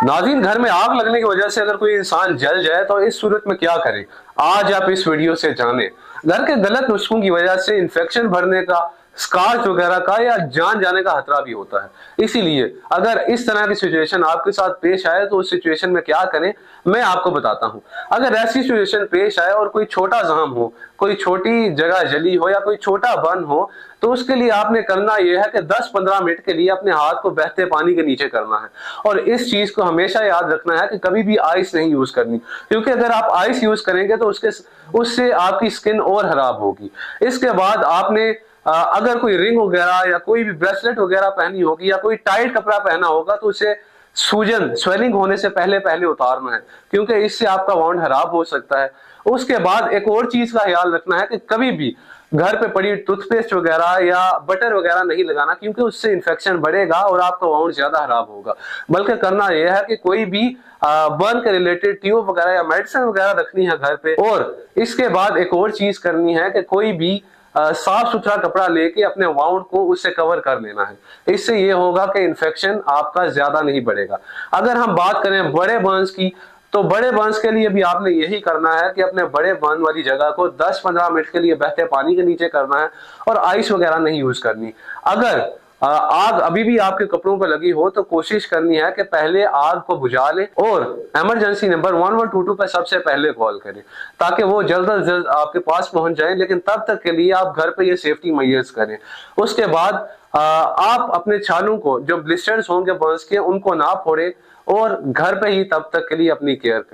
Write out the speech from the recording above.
नाज़रीन, घर में आग लगने की वजह से अगर कोई इंसान जल जाए तो इस सूरत में क्या करे, आज आप इस वीडियो से जानें। घर के गलत नुस्खों की वजह से इन्फेक्शन भरने का, स्कार्स वगैरह का या जान जाने का खतरा भी होता है। इसीलिए अगर इस तरह की सिचुएशन आपके साथ पेश आए तो उस सिचुएशन में क्या करें, मैं आपको बताता हूं। अगर ऐसी सिचुएशन पेश आए और कोई छोटा जख्म हो, कोई छोटी जगह जली हो या कोई छोटा बर्न हो, तो उसके लिए आपने करना यह है कि 10-15 मिनट के लिए अपने हाथ को बहते पानी के नीचे करना है। और इस चीज को हमेशा याद रखना है कि कभी भी आइस नहीं यूज करनी, क्योंकि अगर आप आइस यूज करेंगे तो उससे आपकी स्किन और खराब होगी। इसके बाद आपने अगर कोई रिंग वगैरह या कोई भी ब्रेसलेट वगैरह पहनी होगी या कोई टाइट कपड़ा पहना होगा तो उसे सूजन स्वेलिंग होने से पहले पहले उतारना है, क्योंकि इससे आपका वाउंड खराब हो सकता है। उसके बाद एक और चीज का ख्याल रखना है कि कभी भी घर पे पड़ी टूथपेस्ट वगैरह या बटर वगैरह नहीं लगाना, क्योंकि उससे इन्फेक्शन बढ़ेगा और आपका वाउंड ज्यादा खराब होगा। बल्कि करना यह है कि कोई भी बर्न के रिलेटेड ट्यूब वगैरह या मेडिसिन वगैरह रखनी है घर पे। और इसके बाद एक और चीज करनी है कि कोई भी साफ सुथरा कपड़ा लेके अपने वाउंड को उससे कवर कर लेना है। इससे ये होगा कि इन्फेक्शन आपका ज्यादा नहीं बढ़ेगा। अगर हम बात करें बड़े बर्न्स की, तो बड़े बर्न्स के लिए भी आपने यही करना है कि अपने बड़े बर्न वाली जगह को 10-15 मिनट के लिए बहते पानी के नीचे करना है और आइस वगैरह नहीं यूज करनी। अगर आग अभी भी आपके कपड़ों पर लगी हो तो कोशिश करनी है कि पहले आग को बुझा लें और इमरजेंसी नंबर 1122 पर सबसे पहले कॉल करें, ताकि वो जल्द अज जल्द आपके पास पहुंच जाए। लेकिन तब तक के लिए आप घर पे ये सेफ्टी मेजर्स करें। उसके बाद आप अपने छालों को, जो ब्लिस्टर्स होंगे बर्न्स के, उनको ना फोड़े और घर पे ही तब तक के लिए अपनी केयर करें।